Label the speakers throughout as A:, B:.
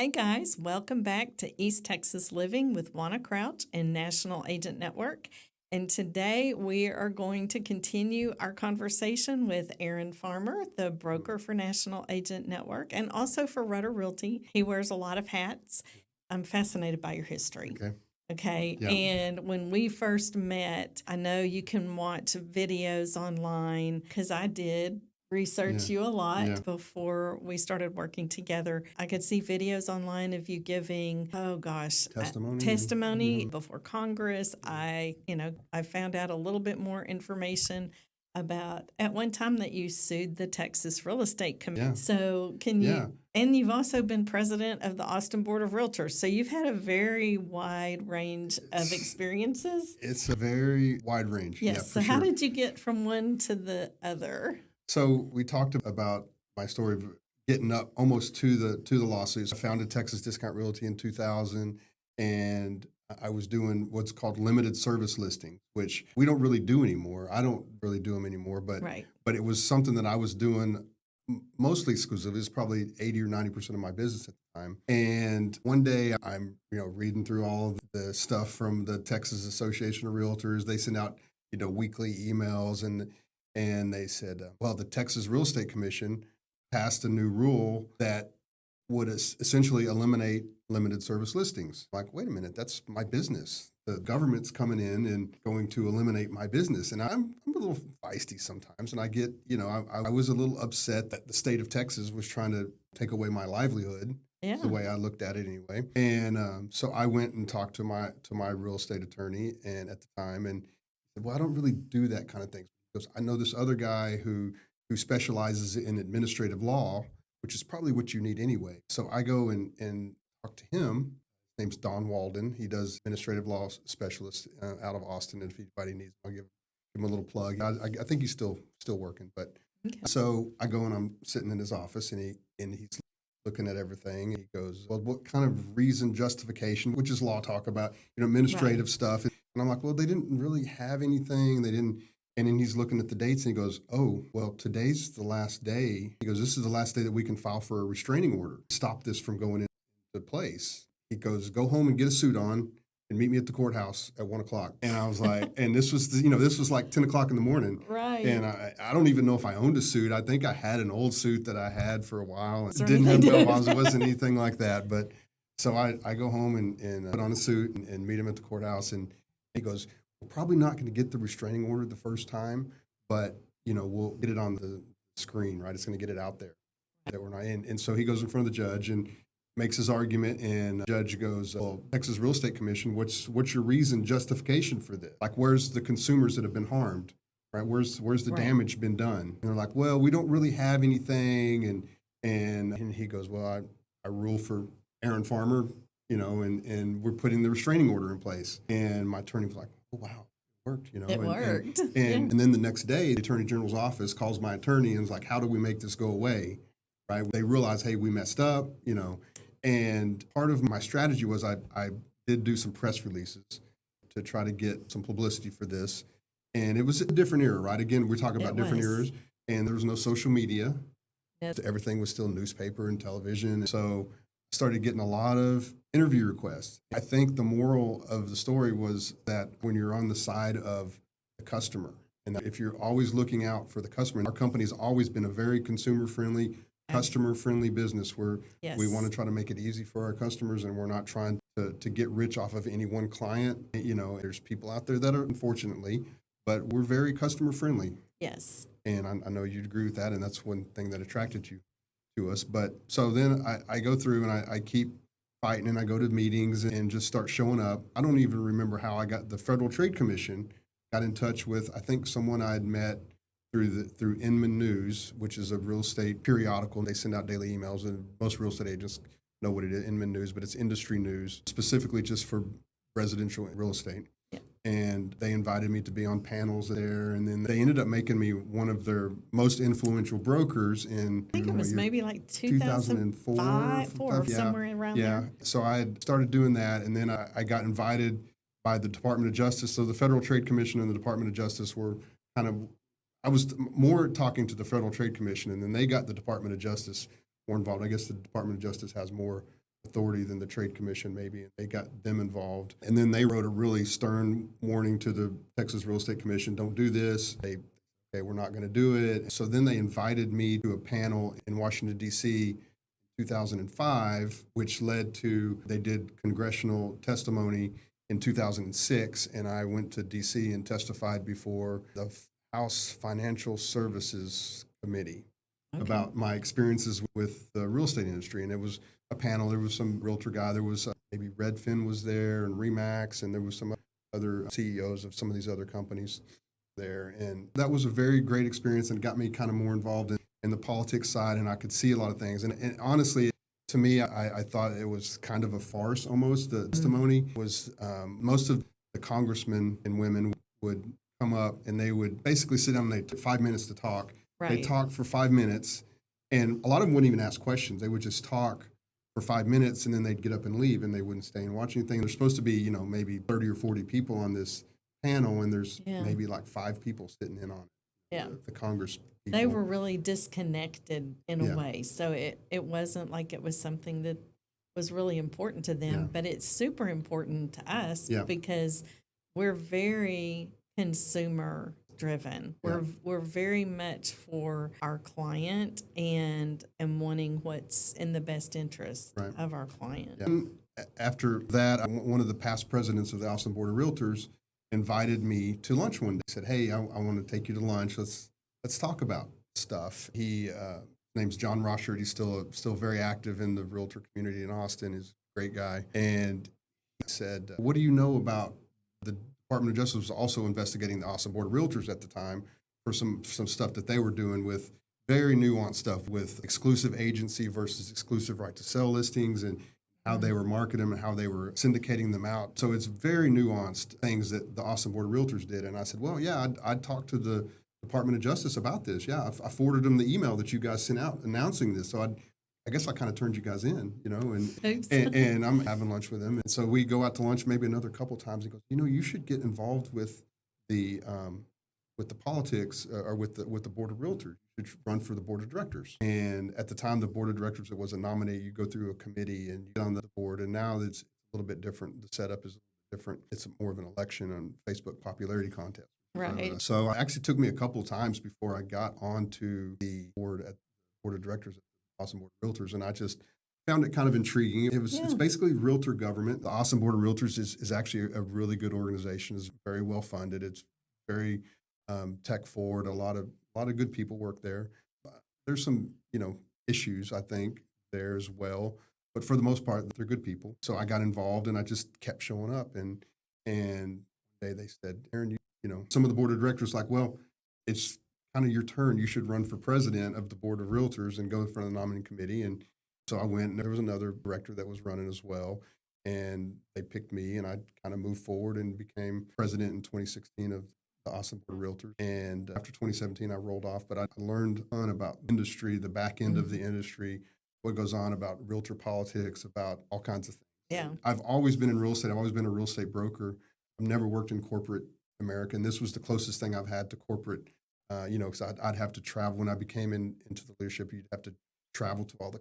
A: Hey guys, welcome back to East Texas Living with Wana Crouch and National Agent Network. And today we are going to continue our conversation with Aaron Farmer, the broker for National Agent Network and also for Rudder Realty. He wears a lot of hats. I'm fascinated by your history. Okay.
B: Yeah.
A: And when we first met, I know you can watch videos online because I did research you a lot before we started working together. I could see videos online of you giving, testimony before Congress. I found out a little bit more information about at one time that you sued the Texas Real Estate Commission.
B: Yeah.
A: So can you, and you've also been president of the Austin Board of Realtors. So you've had a very wide range of experiences.
B: It's a very wide range.
A: Yes.
B: Yeah,
A: So how did you get from one to the other?
B: So we talked about my story of getting up almost to the lawsuits. I founded Texas Discount Realty in 2000, and I was doing what's called limited service listings, which we don't really do anymore. I don't really do them anymore, but it was something that I was doing mostly exclusively. It's probably 80 or 90% of my business at the time. And one day I'm reading through all of the stuff from the Texas Association of Realtors. They send out weekly emails, and they said, the Texas Real Estate Commission passed a new rule that would essentially eliminate limited service listings. Like, wait a minute, that's my business. The government's coming in and going to eliminate my business. And I'm a little feisty sometimes. And I get, I was a little upset that the state of Texas was trying to take away my livelihood.
A: Yeah.
B: The way I looked at it anyway. And so I went and talked to my real estate attorney and at the time and said, well, I don't really do that kind of thing. Because I know this other guy who specializes in administrative law, which is probably what you need anyway. So I go and talk to him. His name's Don Walden. He does administrative law specialist out of Austin. And if anybody needs him, I'll give him a little plug. I think he's still working. But So I go and I'm sitting in his office and he's looking at everything. And he goes, well, what kind of reason, justification, which is law talk about, administrative stuff. And I'm like, well, they didn't really have anything. They didn't. And then he's looking at the dates and he goes, oh, well, today's the last day. He goes, this is the last day that we can file for a restraining order. Stop this from going into place. He goes, go home and get a suit on and meet me at the courthouse at 1:00. And I was like, and this was, this was like 10 o'clock in the morning.
A: Right.
B: And I don't even know if I owned a suit. I think I had an old suit that I had for a while.
A: And
B: didn't have bell bottoms. It wasn't anything like that. But so I go home and put on a suit and meet him at the courthouse. And he goes, we're probably not going to get the restraining order the first time, but we'll get it on the screen, right? It's going to get it out there that we're not in. And so he goes in front of the judge and makes his argument, and the judge goes, well, Texas Real Estate Commission, what's your reason, justification for this? Like, where's the consumers that have been harmed, right? Where's the damage been done? And they're like, well, we don't really have anything. And he goes, well, I rule for Aaron Farmer, and we're putting the restraining order in place. And my attorney was like, oh, wow, it worked,
A: It worked.
B: And then the next day, the Attorney General's office calls my attorney and is like, how do we make this go away, right? They realize, hey, we messed up, And part of my strategy was I did do some press releases to try to get some publicity for this. And it was a different era, right? Again, we're talking about different eras. And there was no social media.
A: Yep.
B: So everything was still newspaper and television. So I started getting a lot of interview requests. I think the moral of the story was that when you're on the side of the customer, and if you're always looking out for the customer, and our company's always been a very consumer-friendly, customer-friendly business where we want to try to make it easy for our customers, and we're not trying to get rich off of any one client. There's people out there that are, unfortunately, but we're very customer-friendly.
A: Yes.
B: And I know you'd agree with that, and that's one thing that attracted you to us. But so then I go through and I keep fighting, and I go to meetings and just start showing up. I don't even remember how I got the Federal Trade Commission, got in touch with, I think, someone I had met through Inman News, which is a real estate periodical. They send out daily emails, and most real estate agents know what it is, Inman News, but it's industry news, specifically just for residential real estate.
A: Yeah.
B: And they invited me to be on panels there, and then they ended up making me one of their most influential brokers in,
A: I think it was maybe like 2004, somewhere around there.
B: So I had started doing that, and then I got invited by the Department of Justice. So the Federal Trade Commission and the Department of Justice were kind of, I was more talking to the Federal Trade Commission, and then they got the Department of Justice more involved. I guess the Department of Justice has more authority than the Trade Commission maybe, and they got them involved. And then they wrote a really stern warning to the Texas Real Estate Commission, don't do this. Okay, we're not going to do it. So then they invited me to a panel in Washington, D.C. in 2005, which led to, they did congressional testimony in 2006, and I went to D.C. and testified before the House Financial Services Committee about my experiences with the real estate industry. And it was a panel. There was some realtor guy. There was maybe Redfin was there, and Remax, and there was some other CEOs of some of these other companies there. And that was a very great experience and got me kind of more involved in the politics side, and I could see a lot of things. And honestly, to me, I thought it was kind of a farce almost. The testimony was most of the congressmen and women would come up and they would basically sit down and they took 5 minutes to talk.
A: Right.
B: They talked for 5 minutes, and a lot of them wouldn't even ask questions. They would just talk for 5 minutes, and then they'd get up and leave, and they wouldn't stay and watch anything. There's supposed to be, maybe 30 or 40 people on this panel, and there's maybe like 5 people sitting in on it.
A: Yeah.
B: The Congress people.
A: They were really disconnected in a way. So it wasn't like it was something that was really important to them, but it's super important to us because we're very consumer driven. We're very much for our client and wanting what's in the best interest of our client.
B: Yeah. After that, one of the past presidents of the Austin Board of Realtors invited me to lunch one day. He said, "Hey, I want to take you to lunch. Let's talk about stuff." His name's John Rochard. He's still very active in the realtor community in Austin. He's a great guy. And he said, "What do you know about the Department of Justice was also investigating the Austin Board of Realtors at the time for some stuff that they were doing with very nuanced stuff with exclusive agency versus exclusive right to sell listings and how they were marketing them and how they were syndicating them out. So it's very nuanced things that the Austin Board of Realtors did." And I said, "Well, yeah, I'd talk to the Department of Justice about this. Yeah, I forwarded them the email that you guys sent out announcing this. So I guess I kind of turned you guys in, and I'm having lunch with him. And so we go out to lunch maybe another couple times. He goes, you should get involved with the politics or with the Board of Realtors. You should run for the Board of Directors." And at the time, the Board of Directors, it was a nominee. You go through a committee and you get on the board. And now it's a little bit different. The setup is different. It's more of an election and Facebook popularity contest.
A: Right.
B: So it actually took me a couple of times before I got onto the board at the Board of Directors at the Austin Board of Realtors, and I just found it kind of intriguing. It's basically realtor government. The Austin Board of Realtors is actually a really good organization. It's very well funded. It's very tech forward. A lot of good people work there. There's some issues I think there as well, but for the most part, they're good people. So I got involved, and I just kept showing up. And one day they said, "Aaron, some of the Board of Directors like, well, it's kind of your turn. You should run for president of the Board of Realtors and go in front of the nominating committee." And so I went, and there was another director that was running as well. And they picked me, and I kind of moved forward and became president in 2016 of the Austin Board of Realtors. And after 2017, I rolled off, but I learned a ton about industry, the back end of the industry, what goes on about realtor politics, about all kinds of things.
A: Yeah.
B: I've always been in real estate. I've always been a real estate broker. I've never worked in corporate America, and this was the closest thing I've had to corporate, because I'd have to travel. When I became into the leadership, you'd have to travel to all the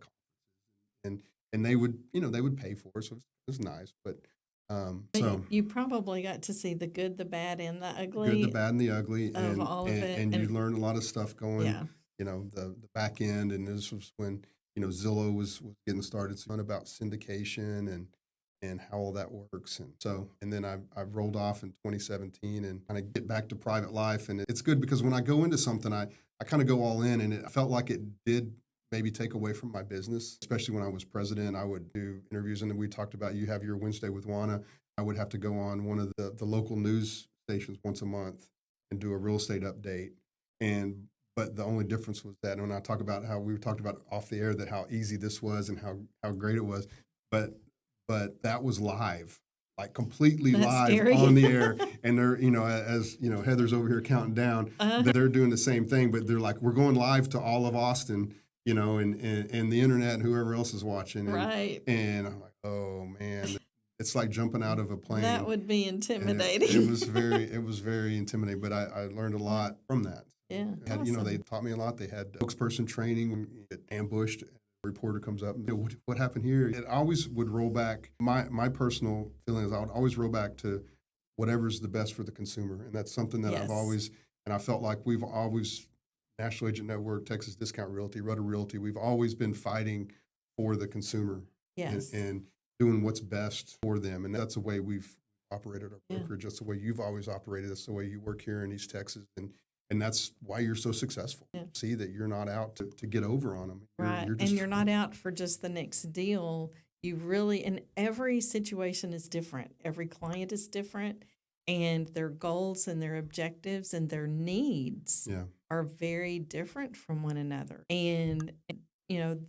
B: conferences, and they would pay for it, so it was nice. But so
A: you probably got to see the good, the bad, and the ugly.
B: Good, the bad, and the ugly,
A: of all of it,
B: and you learn a lot of stuff going. The back end, and this was when Zillow was getting started. So about syndication and how all that works. And then I've rolled off in 2017 and kind of get back to private life. And it's good because when I go into something, I kind of go all in, and it felt like it did maybe take away from my business, especially when I was president. I would do interviews, and then we talked about you have your Wednesday with Wana. I would have to go on one of the local news stations once a month and do a real estate update. But the only difference was that when I talk about how we talked about off the air, that how easy this was and how great it was, but that was live, like completely live
A: scary.
B: on the air. And they're, as Heather's over here counting down, they're doing the same thing, but they're like, we're going live to all of Austin, and the internet and whoever else is watching.
A: Right.
B: And I'm like, oh man, it's like jumping out of a plane.
A: That would be intimidating.
B: It was very intimidating, but I learned a lot from that.
A: Yeah.
B: They taught me a lot. They had spokesperson training when you get ambushed reporter comes up and what happened here? It always would roll back. My personal feeling is I would always roll back to whatever's the best for the consumer. And that's something that I've
A: Yes.
B: always, and I felt like we've always, National Agent Network, Texas Discount Realty, Rudder Realty, we've always been fighting for the consumer
A: Yes.
B: and doing what's best for them. And that's the way we've operated our
A: Yeah.
B: brokerage. That's the way you've always operated. That's the way you work here in East Texas. And that's why you're so successful.
A: Yeah.
B: See that you're not out to get over on them.
A: Right.
B: You're
A: And you're
B: trying-
A: not out for just the next deal. You really, and every situation is different. Every client is different, and their goals and their objectives and their needs
B: Yeah.
A: are very different from one another. And,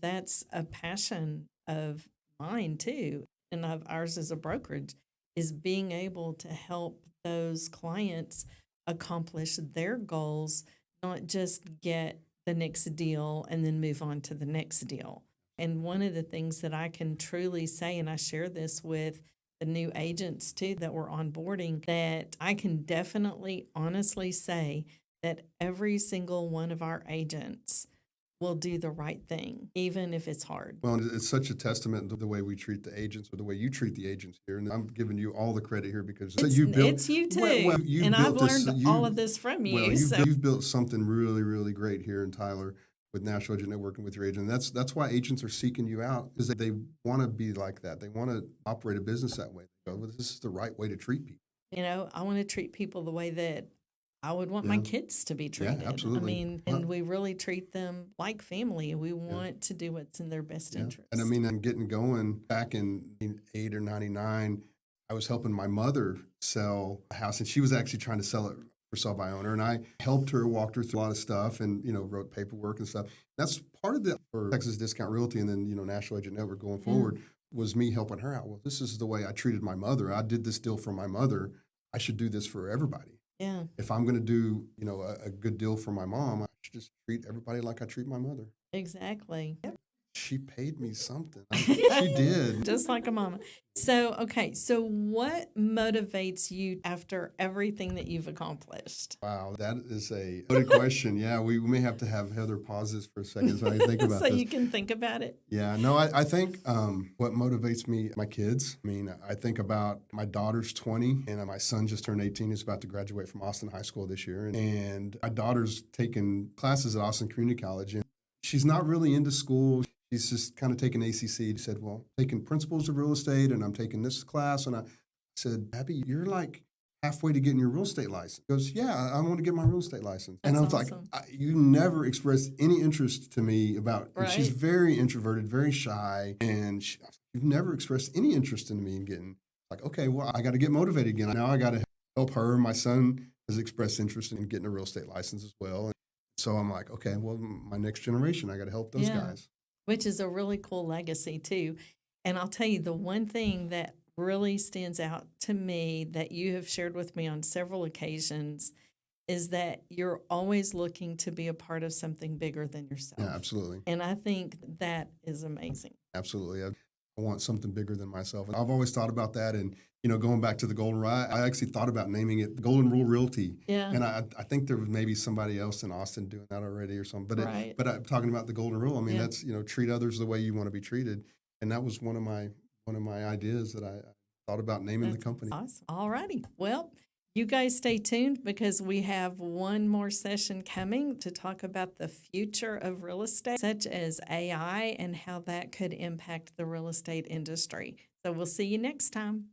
A: that's a passion of mine too, and of ours as a brokerage, is being able to help those clients accomplish their goals, not just get the next deal and then move on to the next deal. And one of the things that I can truly say, and I share this with the new agents too that we're onboarding, that I can definitely honestly say that every single one of our agents will do the right thing, even if it's hard.
B: Well, it's such a testament to the way we treat the agents or the way you treat the agents here. And I'm giving you all the credit here because
A: It's
B: you built.
A: you too.
B: Well, you've
A: and I've
B: built this-
A: learned all of this from you.
B: Well,
A: so
B: you've built something really, really great here in Tyler with National Agent Network and with your agent. And that's why agents are seeking you out, because they want to be like that. They want to operate a business that way. They go, well, this is the right way to treat people.
A: I want to treat people the way that I would want my
B: Yeah.
A: kids to be
B: Yeah,
A: treated.
B: absolutely.
A: And
B: Well-
A: we really treat them like family. We want to do what's in their best
B: Yeah.
A: interest.
B: And I mean, I'm getting going back in 8 or 99. I was helping my mother sell a house, and she was actually trying to sell it for sell by owner. And I helped her, walked her through a lot of stuff, and wrote paperwork and stuff. That's part of it for Texas Discount Realty, and then National Agent Network going forward was me helping her out. Well, this is the way I treated my mother. I did this deal for my mother. I should do this for everybody.
A: Yeah,
B: If I'm going to do a good deal for my mom, I should just treat everybody like I treat my mother.
A: exactly.
B: She paid me something. She did.
A: Just like a mama. So what motivates you after everything that you've accomplished?
B: Wow, that is a good question. Yeah, we may have to have Heather pause this for a second so I can think about
A: so
B: this.
A: you can think about it.
B: Yeah, no, I think what motivates me, my kids. I mean, I think about my daughter's 20 and my son just turned 18. He's about to graduate from Austin High School this year. And my daughter's taking classes at Austin Community College. And she's not really into school. She's just kind of taking ACC. He said, well, taking principles of real estate, and I'm taking this class. And I said, Abby, you're like halfway to getting your real estate license. He goes, yeah, I want to get my real estate license. And I was
A: awesome.
B: like, you never expressed any interest to me about, and she's
A: Right.
B: very introverted, very shy. And you've never expressed any interest in me in getting, like, okay, well, I got to get motivated again. Now I got to help her. My son has expressed interest in getting a real estate license as well. And so I'm like, okay, well, my next generation, I got to help those guys.
A: Which is a really cool legacy too. And I'll tell you, the one thing that really stands out to me that you have shared with me on several occasions is that you're always looking to be a part of something bigger than yourself.
B: Yeah, absolutely.
A: And I think that is amazing.
B: Absolutely. I want something bigger than myself. And I've always thought about that. And, going back to the Golden Rule, I actually thought about naming it the Golden Rule Realty.
A: Yeah.
B: And I think there was maybe somebody else in Austin doing that already or something.
A: Right.
B: But I'm talking about the Golden Rule. I mean,
A: Yeah.
B: that's, treat others the way you want to be treated. And that was one of my ideas that I thought about naming the company.
A: Awesome. All righty. Well, you guys stay tuned because we have one more session coming to talk about the future of real estate, such as AI and how that could impact the real estate industry. So we'll see you next time.